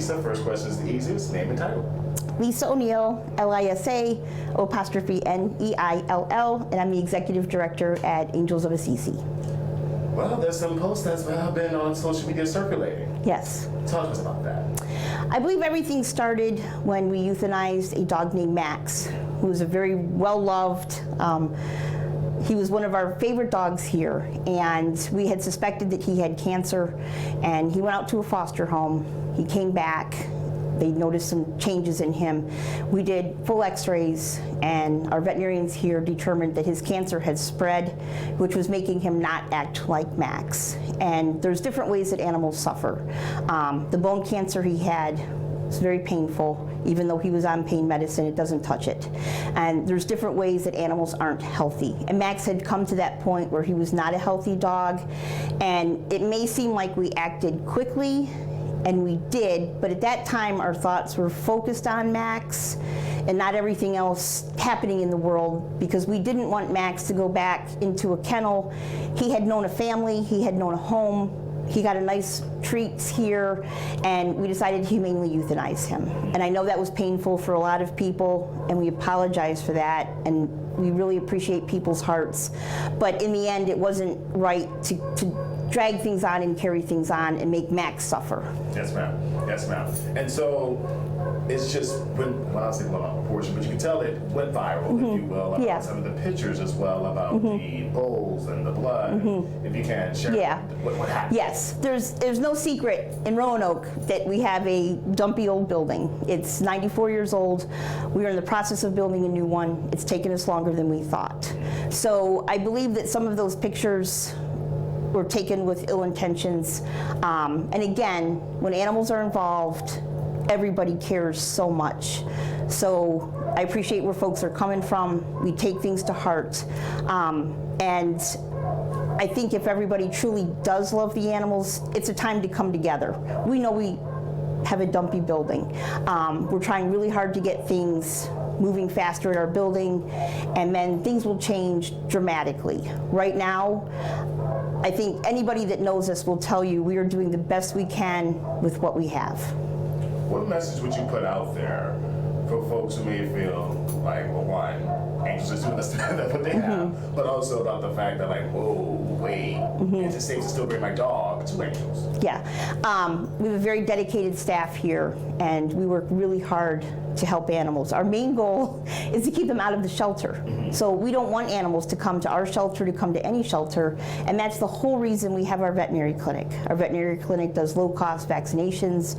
Lisa, first question is the easiest. Name and title. Lisa O'Neill, LISA'_Neil, and I'm the Executive Director at Angels of Assisi. Well, there's some posts that's been on social media circulating. Yes. Talk to us about that. I believe everything started when we euthanized a dog named Max, who was a very well-loved, he was one of our favorite dogs here, and we had suspected that he had cancer, and he went out to a foster home. He came back. They noticed some changes in him. We did full x-rays, and our veterinarians here determined that his cancer had spread, which was making him not act like Max. And there's different ways that animals suffer. The bone cancer he had was very painful. Even though he was on pain medicine, it doesn't touch it. And there's different ways that animals aren't healthy. And Max had come to that point where he was not a healthy dog. And it may seem like we acted quickly, and we did, but at that time our thoughts were focused on Max and not everything else happening in the world, because we didn't want Max to go back into a kennel. He had known a family, he had known a home, he got a nice treats here, and we decided to humanely euthanize him. And I know that was painful for a lot of people, and we apologize for that, and we really appreciate people's hearts. But in the end, it wasn't right to drag things on and carry things on and make Max suffer. Yes, ma'am. Yes, ma'am. And so it's just, when I say a portion, but you can tell it went viral, if you will. Yeah. Some of the pictures as well about the bowls and the blood. If you can share what happened. Yes, there's no secret in Roanoke that we have a dumpy old building. It's 94 years old. We are in the process of building a new one. It's taken us longer than we thought. So I believe that some of those pictures were taken with ill intentions. And again, when animals are involved, everybody cares so much. So I appreciate where folks are coming from. We take things to heart. And I think if everybody truly does love the animals, it's a time to come together. We know we have a dumpy building. We're trying really hard to get things moving faster at our building, and then things will change dramatically. Right now, I think anybody that knows us will tell you we are doing the best we can with what we have. What message would you put out there for folks who may feel like, well, one, Angels is doing that's what they have, but also about the fact that, like, whoa, wait, is it safe to still bring my dog to Angels? Yeah, we have a very dedicated staff here, and we work really hard to help animals. Our main goal is to keep them out of the shelter. So we don't want animals to come to our shelter, to come to any shelter, and that's the whole reason we have our veterinary clinic. Our veterinary clinic does low-cost vaccinations,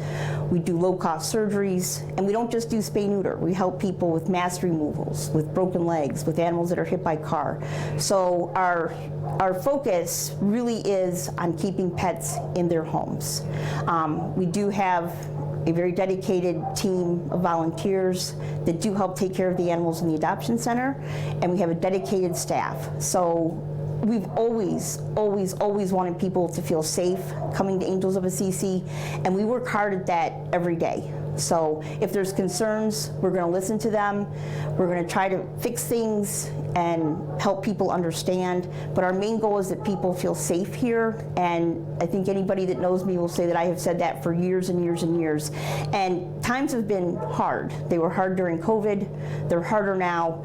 we do low-cost surgeries, and we don't just do spay-neuter. We help people with mass removals, with broken legs, with animals that are hit by car. So our focus really is on keeping pets in their homes. We do have a very dedicated team of volunteers that do help take care of the animals in the adoption center, and we have a dedicated staff. So we've always wanted people to feel safe coming to Angels of Assisi, and we work hard at that every day. So if there's concerns, we're going to listen to them. We're going to try to fix things and help people understand. But our main goal is that people feel safe here. And I think anybody that knows me will say that I have said that for years and years and years. And times have been hard. They were hard during COVID. They're harder now.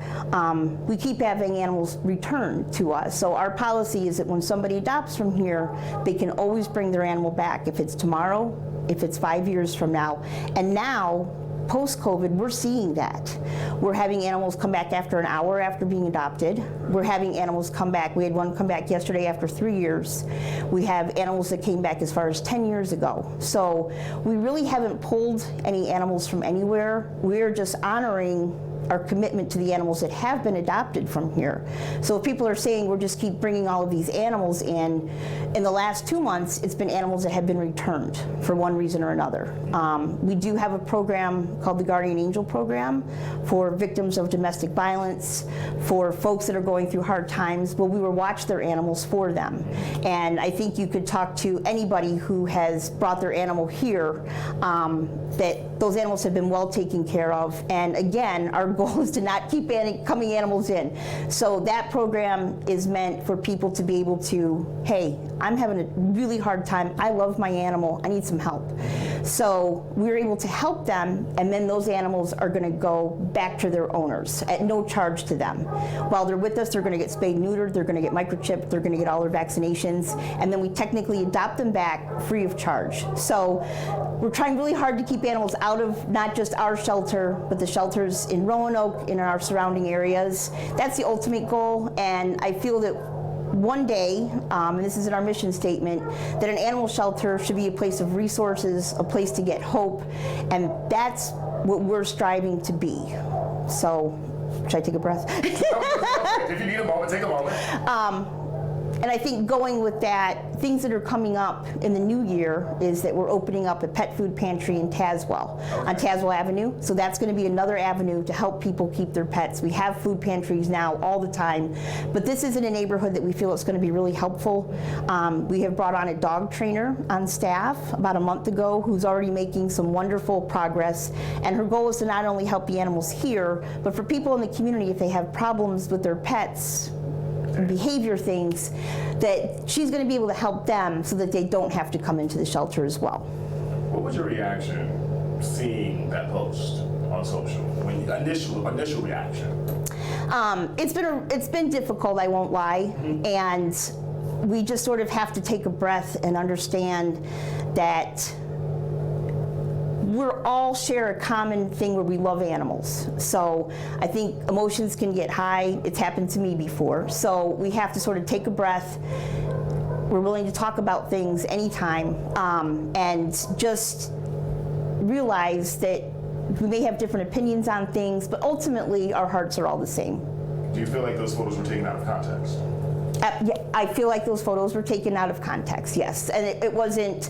We keep having animals return to us. So our policy is that when somebody adopts from here, they can always bring their animal back. If it's tomorrow, if it's 5 years from now. And now, post-COVID, we're seeing that. We're having animals come back after an hour after being adopted. We're having animals come back. We had one come back yesterday after 3 years. We have animals that came back as far as 10 years ago. So we really haven't pulled any animals from anywhere. We're just honoring our commitment to the animals that have been adopted from here. So if people are saying we're just keep bringing all of these animals in the last 2 months, it's been animals that have been returned for one reason or another. We do have a program called the Guardian Angel Program for victims of domestic violence, for folks that are going through hard times. Well, we will watch their animals for them. And I think you could talk to anybody who has brought their animal here, that those animals have been well taken care of. And again, our goal is to not keep coming animals in. So that program is meant for people to be able to, hey, I'm having a really hard time. I love my animal. I need some help. So we're able to help them, and then those animals are going to go back to their owners at no charge to them. While they're with us, they're going to get spayed and neutered, they're going to get microchipped, they're going to get all their vaccinations, and then we technically adopt them back free of charge. So we're trying really hard to keep animals out of not just our shelter, but the shelters in Roanoke, in our surrounding areas. That's the ultimate goal, and I feel that one day, and this is in our mission statement, that an animal shelter should be a place of resources, a place to get hope, and that's what we're striving to be. So, should I take a breath? If you need a moment, take a moment. And I think going with that, things that are coming up in the new year is that we're opening up a pet food pantry in Tazewell, on Tazewell Avenue. So that's going to be another avenue to help people keep their pets. We have food pantries now all the time, but this is in a neighborhood that we feel it's going to be really helpful. We have brought on a dog trainer on staff about a month ago who's already making some wonderful progress. And her goal is to not only help the animals here, but for people in the community, if they have problems with their pets, behavior things, that she's going to be able to help them so that they don't have to come into the shelter as well. What was your reaction seeing that post on social? When initial reaction? It's been difficult, I won't lie, and we just sort of have to take a breath and understand that we're all share a common thing where we love animals. So I think emotions can get high. It's happened to me before. So we have to sort of take a breath. We're willing to talk about things anytime, and just realize that we may have different opinions on things, but ultimately our hearts are all the same. Do you feel like those photos were taken out of context? Yeah, I feel like those photos were taken out of context, yes. And it wasn't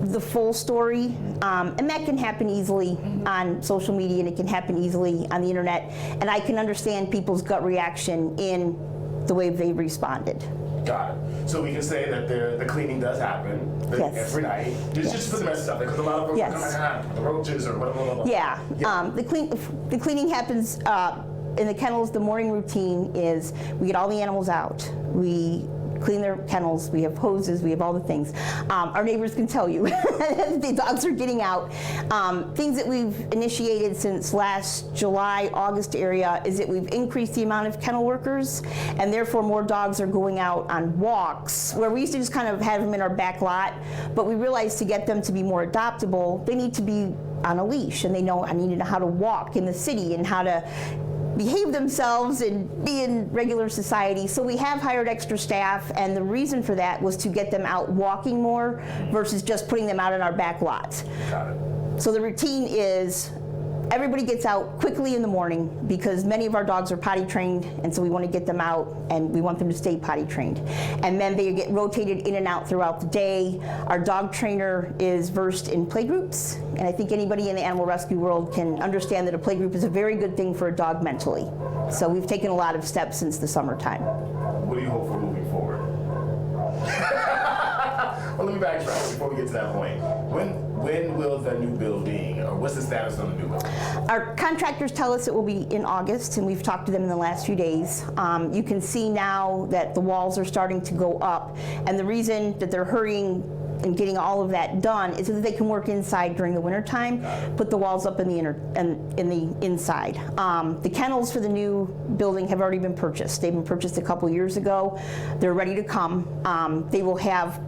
the full story, and that can happen easily on social media, and it can happen easily on the internet, and I can understand people's gut reaction in the way they responded. Got it. So we can say that the cleaning does happen every night. Just put the message out there, because a lot of folks are like, the roaches or whatever. Yeah, the cleaning happens in the kennels. The morning routine is we get all the animals out. We clean their kennels, we have hoses, we have all the things. Our neighbors can tell you the dogs are getting out. Things that we've initiated since last July, August area is that we've increased the amount of kennel workers, and therefore more dogs are going out on walks, where we used to just kind of have them in our back lot, but we realized to get them to be more adoptable, they need to be on a leash, and they need to know how to walk in the city and how to behave themselves and be in regular society. So we have hired extra staff, and the reason for that was to get them out walking more versus just putting them out in our back lots. Got it. So the routine is everybody gets out quickly in the morning, because many of our dogs are potty trained, and so we want to get them out and we want them to stay potty trained. And then they get rotated in and out throughout the day. Our dog trainer is versed in playgroups, and I think anybody in the animal rescue world can understand that a playgroup is a very good thing for a dog mentally. So we've taken a lot of steps since the summertime. What do you hope for moving forward? Well, let me backtrack before we get to that point. When will the new building, or what's the status on the new building? Our contractors tell us it will be in August, and we've talked to them in the last few days. You can see now that the walls are starting to go up, and the reason that they're hurrying and getting all of that done is so that they can work inside during the wintertime, put the walls up in the inside. The kennels for the new building have already been purchased. They've been purchased a couple years ago. They're ready to come. They will have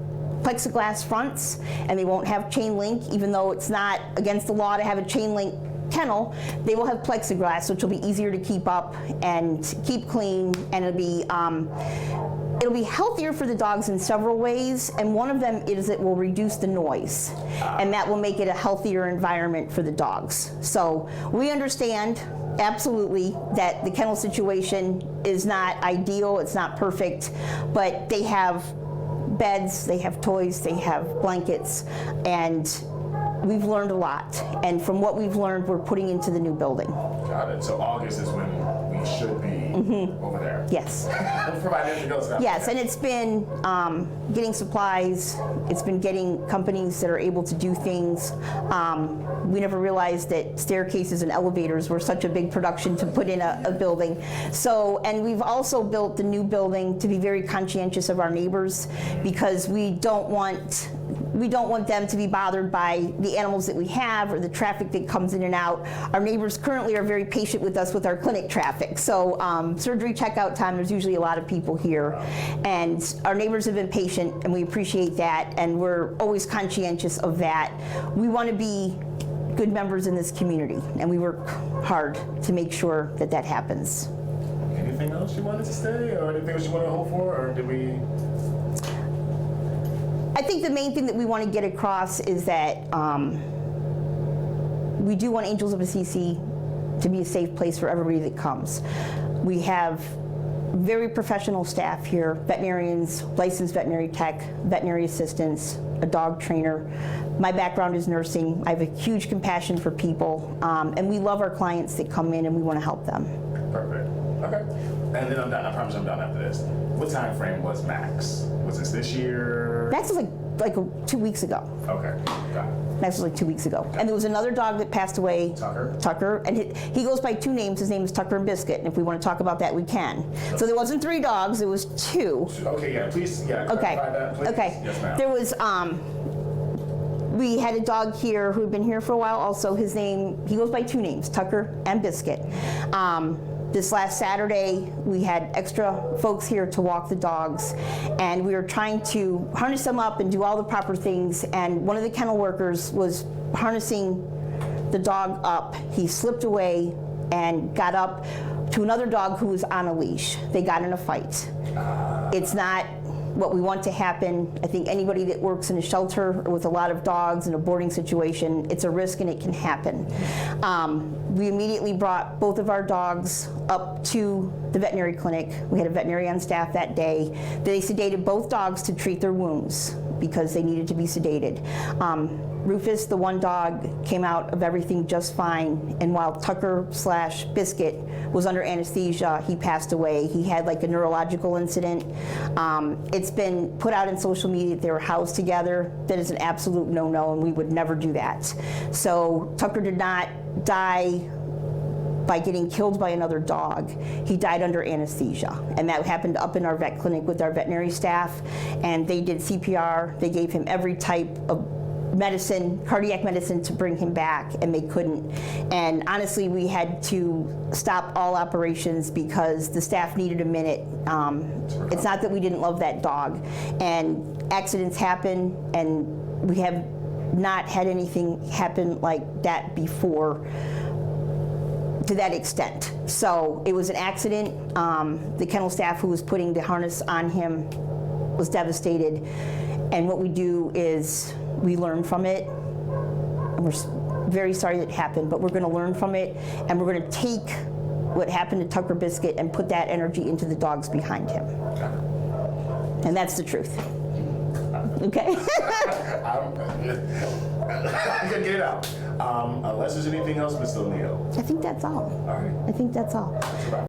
plexiglass fronts, and they won't have chain link, even though it's not against the law to have a chain link kennel. They will have plexiglass, which will be easier to keep up and keep clean, and it'll be healthier for the dogs in several ways, and one of them is it will reduce the noise, and that will make it a healthier environment for the dogs. So we understand absolutely that the kennel situation is not ideal, it's not perfect, but they have beds, they have toys, they have blankets, and we've learned a lot. And from what we've learned, we're putting into the new building. Got it. So August is when we should be over there. Yes. Provide anything else. Yes, and it's been getting supplies, it's been getting companies that are able to do things. We never realized that staircases and elevators were such a big production to put in a building. So, and we've also built the new building to be very conscientious of our neighbors, because we don't want we don't want them to be bothered by the animals that we have or the traffic that comes in and out. Our neighbors currently are very patient with us with our clinic traffic. So surgery checkout time, there's usually a lot of people here. And our neighbors have been patient, and we appreciate that, and we're always conscientious of that. We want to be good members in this community, and we work hard to make sure that that happens. Anything else you wanted to say, or anything else you want to hope for, or did we? I think the main thing that we want to get across is that we do want Angels of Assisi to be a safe place for everybody that comes. We have very professional staff here, veterinarians, licensed veterinary tech, veterinary assistants, a dog trainer. My background is nursing. I have a huge compassion for people, and we love our clients that come in, and we want to help them. Perfect. Okay. And then I'm done. I promise I'm done after this. What time frame was Max? Was this year? Max was like 2 weeks ago. Okay. Got it. Max was like 2 weeks ago. And there was another dog that passed away. Tucker. And he goes by 2 names. His name is Tucker and Biscuit. And if we want to talk about that, we can. So there wasn't 3 dogs. There was 2. Okay. Yeah. Please. Yeah. Okay. Clarify that, please. Okay. Yes, ma'am. There was we had a dog here who had been here for a while. Also, he goes by 2 names, Tucker and Biscuit. This last Saturday, we had extra folks here to walk the dogs, and we were trying to harness them up and do all the proper things, and one of the kennel workers was harnessing the dog up. He slipped away and got up to another dog who was on a leash. They got in a fight. It's not what we want to happen. I think anybody that works in a shelter with a lot of dogs in a boarding situation, it's a risk and it can happen. We immediately brought both of our dogs up to the veterinary clinic. We had a veterinarian on staff that day. They sedated both dogs to treat their wounds because they needed to be sedated. Rufus, the one dog, came out of everything just fine, and while Tucker/Biscuit was under anesthesia, he passed away. He had like a neurological incident. It's been put out in social media that they were housed together. That is an absolute no-no, and we would never do that. So Tucker did not die by getting killed by another dog. He died under anesthesia, and that happened up in our vet clinic with our veterinary staff, and they did CPR. They gave him every type of medicine, cardiac medicine, to bring him back, and they couldn't. And honestly, we had to stop all operations because the staff needed a minute. It's not that we didn't love that dog, and accidents happen, and we have not had anything happen like that before to that extent. So it was an accident. The kennel staff who was putting the harness on him was devastated, and what we do is we learn from it, and we're very sorry it happened, but we're going to learn from it, and we're going to take what happened to Tucker Biscuit and put that energy into the dogs behind him. And that's the truth. Okay? I can get it out. Unless there's anything else, Mr. O'Neill. I think that's all. All right. I think that's all.